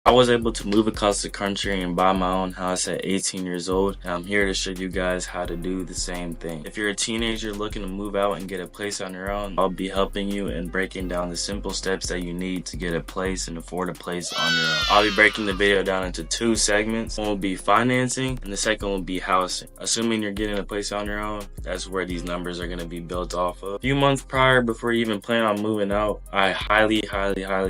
I was able to move across the country and buy my own house at 18 years old, and I'm here to show you guys how to do the same thing. If you're a teenager looking to move out and get a place on your own, I'll be helping you and breaking down the simple steps that you need to get a place and afford a place on your own. I'll be breaking the video down into two segments. One will be financing and the second will be housing. Assuming you're getting a place on your own, that's where these numbers are going to be built off of. A few months prior, before you even plan on moving out, I highly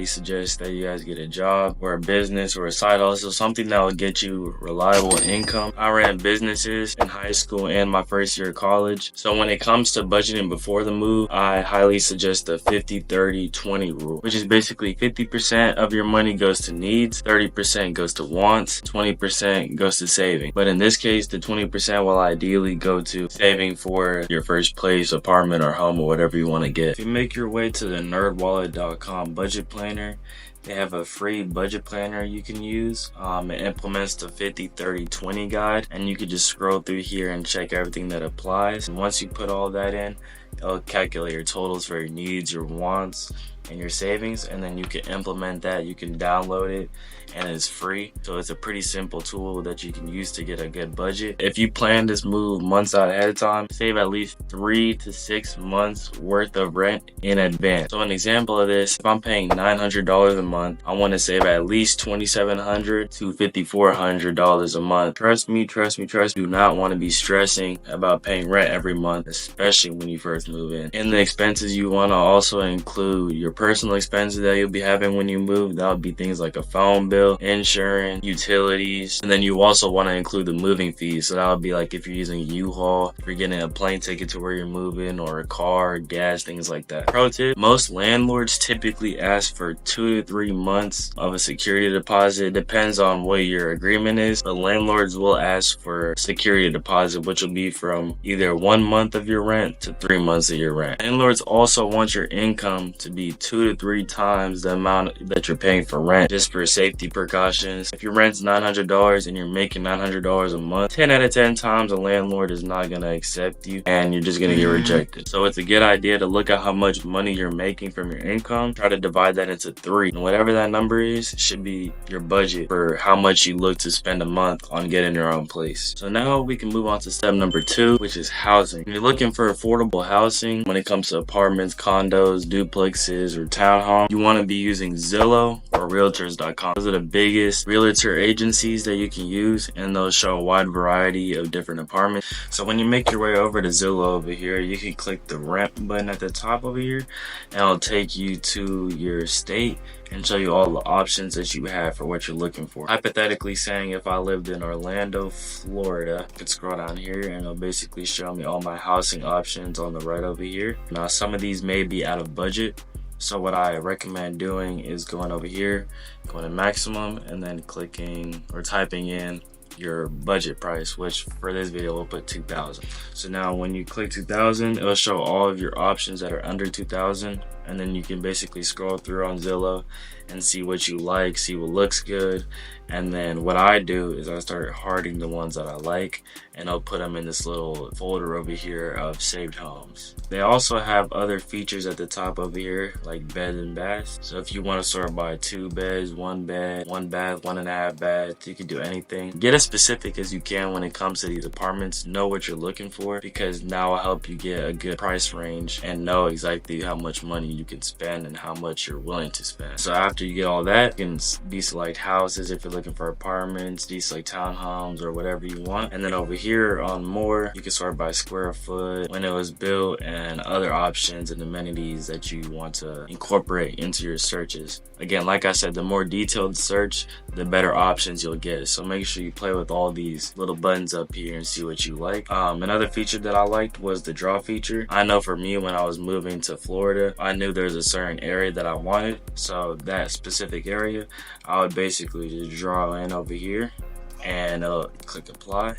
suggest that you guys get a job or a business or a side hustle, something that will get you reliable income. I ran businesses in high school and my first year of college. So when it comes to budgeting before the move, I highly suggest the 50-30-20 rule, which is basically 50% of your money goes to needs, 30% goes to wants, 20% goes to saving. But in this case, the 20% will ideally go to saving for your first place, apartment, or home, or whatever you want to get. If you make your way to the nerdwallet.com budget planner, they have a free budget planner you can use. It implements the 50-30-20 guide, and you can just scroll through here and check everything that applies. And once you put all that in, it'll calculate your totals for your needs, your wants, and your savings, and then you can implement that. You can download it and it's free. So it's a pretty simple tool that you can use to get a good budget. If you plan this move months out ahead of time, save at least 3 to 6 months worth of rent in advance. So an example of this, if I'm paying $900 a month, I want to save at least $2,700 to $5,400 a month. Trust me, do not want to be stressing about paying rent every month, especially when you first move in. In the expenses, you want to also include your personal expenses that you'll be having when you move. That would be things like a phone bill, insurance, utilities, and then you also want to include the moving fees. So that would be like if you're using a U-Haul, if you're getting a plane ticket to where you're moving, or a car, gas, things like that. Pro tip, most landlords typically ask for 2 to 3 months of a security deposit. It depends on what your agreement is, but landlords will ask for security deposit, which will be from either 1 month of your rent to 3 months of your rent. Landlords also want your income to be 2 to 3 times the amount that you're paying for rent, just for safety precautions. If your rent's $900 and you're making $900 a month, 10 out of 10 times a landlord is not going to accept you and you're just going to get rejected. So it's a good idea to look at how much money you're making from your income, try to divide that into 3, and whatever that number is should be your budget for how much you look to spend a month on getting your own place. So now we can move on to step number 2, which is housing. If you're looking for affordable housing when it comes to apartments, condos, duplexes, or townhomes, you want to be using Zillow or Realtors.com. Those are the biggest realtor agencies that you can use, and they'll show a wide variety of different apartments. So when you make your way over to Zillow over here, you can click the rent button at the top over here, and it'll take you to your state and show you all the options that you have for what you're looking for. Hypothetically saying, if I lived in Orlando, Florida, I could scroll down here and it'll basically show me all my housing options on the right over here. Now some of these may be out of budget, so what I recommend doing is going over here, going to maximum, and then clicking or typing in your budget price, which for this video we'll put 2,000. So now when you click 2,000, it'll show all of your options that are under 2,000, and then you can basically scroll through on Zillow and see what you like, see what looks good. And then what I do is I start hearting the ones that I like, and I'll put them in this little folder over here of saved homes. They also have other features at the top over here, like bed and baths. So if you want to sort by 2 beds, 1 bed, 1 bath, 1.5 baths, you can do anything. Get as specific as you can when it comes to these apartments. Know what you're looking for, because now will help you get a good price range and know exactly how much money you can spend and how much you're willing to spend. So after you get all that, you can deselect houses if you're looking for apartments, deselect townhomes, or whatever you want. And then over here on more, you can sort by square foot, when it was built, and other options and amenities that you want to incorporate into your searches. Again, like I said, the more detailed search, the better options you'll get. So make sure you play with all these little buttons up here and see what you like. Another feature that I liked was the draw feature. I know for me, when I was moving to Florida, I knew there's a certain area that I wanted. So that specific area, I would basically just draw in over here and click apply.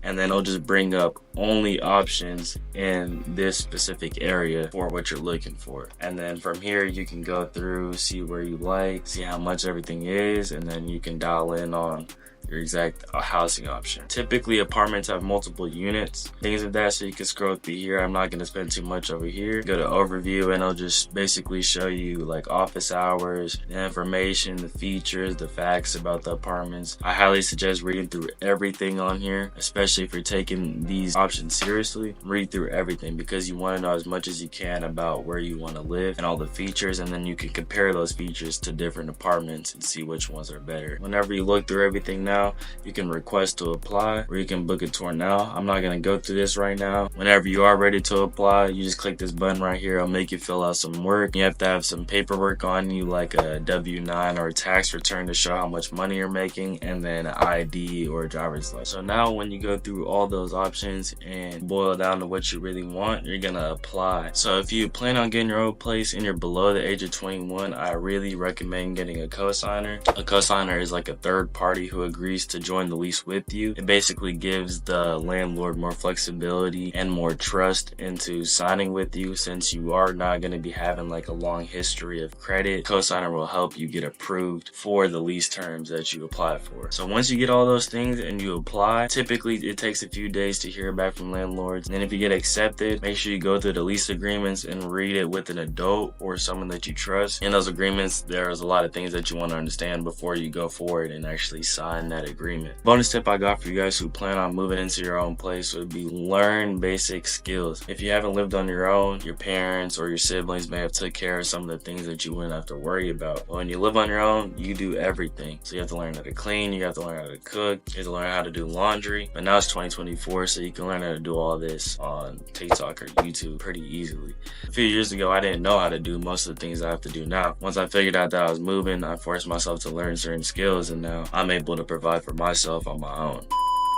And then it'll just bring up only options in this specific area for what you're looking for. And then from here, you can go through, see where you like, see how much everything is, and then you can dial in on your exact housing option. Typically, apartments have multiple units, things of that, so you can scroll through here. I'm not going to spend too much over here. Go to overview and it'll just basically show you like office hours, the information, the features, the facts about the apartments. I highly suggest reading through everything on here, especially if you're taking these options seriously. Read through everything because you want to know as much as you can about where you want to live and all the features, and then you can compare those features to different apartments and see which ones are better. Whenever you look through everything now, you can request to apply or you can book a tour now. I'm not going to go through this right now. Whenever you are ready to apply, you just click this button right here. It'll make you fill out some work. You have to have some paperwork on you, like a W-9 or a tax return to show how much money you're making, and then an ID or a driver's license. So now when you go through all those options and boil down to what you really want, you're gonna apply. So if you plan on getting your own place and you're below the age of 21, I really recommend getting a cosigner. A cosigner is like a third party who agrees to join the lease with you. It basically gives the landlord more flexibility and more trust into signing with you, since you are not going to be having like a long history of credit. Cosigner will help you get approved for the lease terms that you apply for. So once you get all those things and you apply, typically it takes a few days to hear back from landlords. And then if you get accepted, make sure you go through the lease agreements and read it with an adult or someone that you trust. In those agreements, there's a lot of things that you want to understand before you go forward and actually sign that agreement. Bonus tip I got for you guys who plan on moving into your own place would be learn basic skills. If you haven't lived on your own, your parents or your siblings may have took care of some of the things that you wouldn't have to worry about. But when you live on your own, you do everything. So you have to learn how to clean, you have to learn how to cook, you have to learn how to do laundry. But now it's 2024, so you can learn how to do all this on TikTok or YouTube pretty easily. A few years ago, I didn't know how to do most of the things I have to do now. Once I figured out that I was moving, I forced myself to learn certain skills, and now I'm able to provide for myself on my own.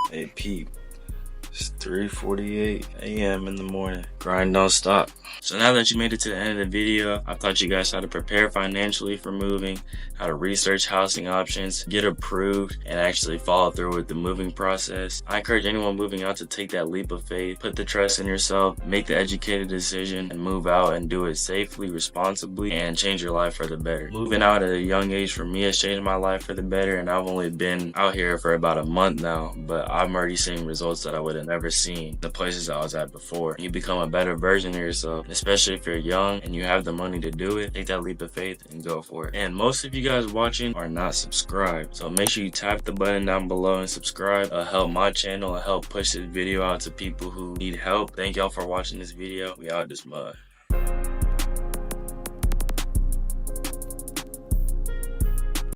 Hey peep, it's 3:48 a.m. in the morning. Grind don't stop. So now that you made it to the end of the video, I taught you guys how to prepare financially for moving, how to research housing options, get approved, and actually follow through with the moving process. I encourage anyone moving out to take that leap of faith, put the trust in yourself, make the educated decision, and move out and do it safely, responsibly, and change your life for the better. Moving out at a young age for me has changed my life for the better, and I've only been out here for about a month now, but I'm already seeing results that I would have never seen the places I was at before. You become a better version of yourself, especially if you're young and you have the money to do it. Take that leap of faith and go for it. And most of you guys watching are not subscribed, so make sure you tap the button down below and subscribe. It'll help my channel, it'll help push this video out to people who need help. Thank y'all for watching this video. We out this mud.